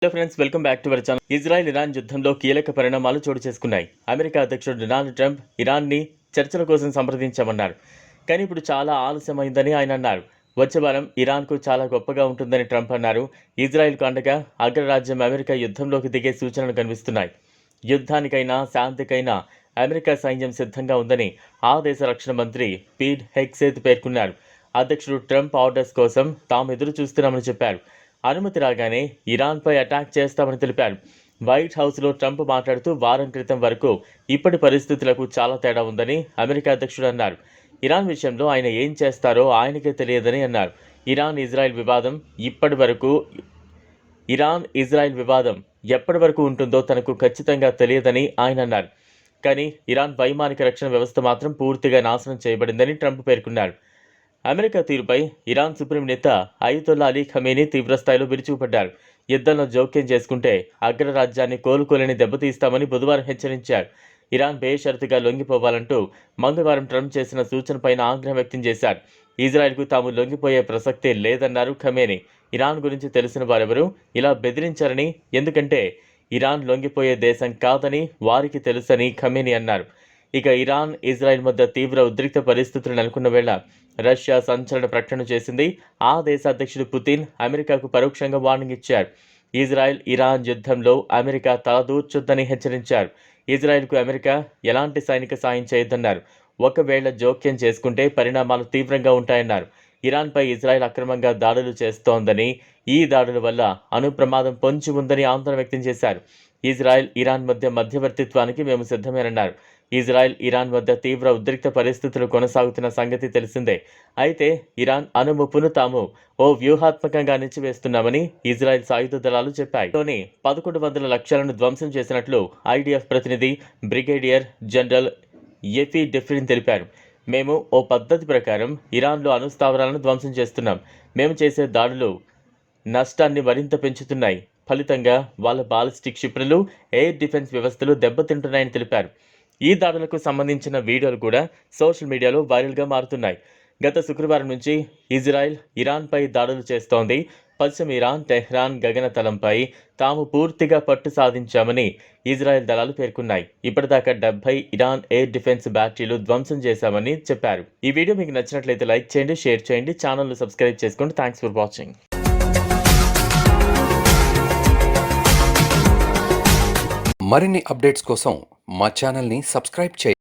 Hello friends, welcome back to our channel. Israel Iran యుద్ధంలో కీలక పరిణామాలు చోటు చేసుకున్నాయి. అమెరికా అధ్యక్షుడు డొనాల్డ్ ట్రంప్ ఇరాన్ని చర్చల కోసం సంప్రదించామన్నారు. కానీ ఇప్పుడు చాలా ఆలస్యమైందని ఆయన అన్నారు. వచ్చే వారం ఇరాన్కు చాలా గొప్పగా ఉంటుందని ట్రంప్ అన్నారు. ఇజ్రాయెల్కు అండగా అగ్రరాజ్యం అమెరికా యుద్ధంలోకి దిగే సూచనలు కనిపిస్తున్నాయి. యుద్ధానికైనా శాంతికైనా అమెరికా సైన్యం సిద్ధంగా ఉందని ఆ దేశ రక్షణ మంత్రి పీట్ హెగ్సేత్ పేర్కొన్నారు. అధ్యక్షుడు ట్రంప్ ఆర్డర్స్ కోసం తాము ఎదురు చూస్తున్నామని చెప్పారు. అనుమతి రాగానే ఇరాన్పై అటాక్ చేస్తామని తెలిపారు. వైట్ హౌస్లో ట్రంప్ మాట్లాడుతూ వారం క్రితం వరకు ఇప్పటి పరిస్థితులకు చాలా తేడా ఉందని అమెరికా అధ్యక్షుడు అన్నారు. ఇరాన్ విషయంలో ఆయన ఏం చేస్తారో ఆయనకే తెలియదని అన్నారు. ఇరాన్ ఇజ్రాయెల్ వివాదం ఎప్పటి వరకు ఉంటుందో తనకు ఖచ్చితంగా తెలియదని ఆయన అన్నారు. కానీ ఇరాన్ వైమానిక రక్షణ వ్యవస్థ మాత్రం పూర్తిగా నాశనం చేయబడిందని ట్రంప్ పేర్కొన్నారు. అమెరికా తీరుపై ఇరాన్ సుప్రీం నేత అయతొల్లా అలీ ఖమేనీ తీవ్రస్థాయిలో విరుచుకుపడ్డారు. యుద్ధంలో జోక్యం చేసుకుంటే అగ్రరాజ్యాన్ని కోలుకోలేని దెబ్బతీస్తామని బుధవారం హెచ్చరించారు. ఇరాన్ బేషరతుగా లొంగిపోవాలంటూ మంగళవారం ట్రంప్ చేసిన సూచనపైన ఆగ్రహం వ్యక్తం చేశారు. ఇజ్రాయెల్కు తాము లొంగిపోయే ప్రసక్తే లేదన్నారు ఖమేనీ. ఇరాన్ గురించి తెలిసిన వారెవరూ ఇలా బెదిరించారని, ఎందుకంటే ఇరాన్ లొంగిపోయే దేశం కాదని వారికి తెలుసని ఖమేనీ అన్నారు. ఇక ఇరాన్ ఇజ్రాయెల్ మధ్య తీవ్ర ఉద్రిక్త పరిస్థితులు నెలకొన్న వేళ రష్యా సంచలన ప్రకటన చేసింది. ఆ దేశ అధ్యక్షుడు పుతిన్ అమెరికాకు పరోక్షంగా వార్నింగ్ ఇచ్చారు. ఇజ్రాయెల్ ఇరాన్ యుద్ధంలో అమెరికా తలదూర్చొద్దని హెచ్చరించారు. ఇజ్రాయెల్కు అమెరికా ఎలాంటి సైనిక సాయం చేయొద్దన్నారు. ఒకవేళ జోక్యం చేసుకుంటే పరిణామాలు తీవ్రంగా ఉంటాయన్నారు. ఇరాన్పై ఇజ్రాయెల్ అక్రమంగా దాడులు చేస్తోందని, ఈ దాడుల వల్ల అణుప్రమాదం పొంచి ఉందని ఆందోళన వ్యక్తం చేశారు. ఇజ్రాయెల్ ఇరాన్ మధ్య మధ్యవర్తిత్వానికి మేము సిద్ధమేనన్నారు. ఇజ్రాయెల్ ఇరాన్ వద్ద తీవ్ర ఉద్రిక్త పరిస్థితులు కొనసాగుతున్న సంగతి తెలిసిందే. అయితే ఇరాన్ అణుముప్పును తాము ఓ వ్యూహాత్మకంగా అణిచివేస్తున్నామని ఇజ్రాయెల్ సాయుధ దళాలు చెప్పాయి. 1100 లక్ష్యాలను ధ్వంసం చేసినట్లు ఐడిఎఫ్ ప్రతినిధి బ్రిగేడియర్ జనరల్ ఎఫీ డెఫ్రిన్ తెలిపారు. మేము ఓ పద్ధతి ప్రకారం ఇరాన్లో అణుస్థావరాలను ధ్వంసం చేస్తున్నాం. మేము చేసే దాడులు నష్టాన్ని మరింత పెంచుతున్నాయి. ఫలితంగా వాళ్ళ బాలిస్టిక్ క్షిపణులు, ఎయిర్ డిఫెన్స్ వ్యవస్థలు దెబ్బతింటున్నాయని తెలిపారు. ఈ దాడులకు సంబంధించిన వీడియోలు కూడా సోషల్ మీడియాలో వైరల్గా మారుతున్నాయి. గత శుక్రవారం నుంచి ఇజ్రాయెల్ ఇరాన్పై దాడులు చేస్తోంది. పశ్చిమ ఇరాన్ టెహ్రాన్ గగనతలంపై తాము పూర్తిగా పట్టు సాధించామని ఇజ్రాయెల్ దళాలు పేర్కొన్నాయి. ఇప్పటిదాకా 70 ఇరాన్ ఎయిర్ డిఫెన్స్ బ్యాటరీలు ధ్వంసం చేశామని చెప్పారు. ఈ వీడియో మీకు నచ్చినట్లయితే లైక్ చేయండి, షేర్ చేయండి, ఛానల్ను సబ్స్క్రైబ్ చేసుకోండి. Thanks for watching. మరిన్ని అప్డేట్స్ కోసం మా ఛానల్ని సబ్స్క్రైబ్ చేయండి.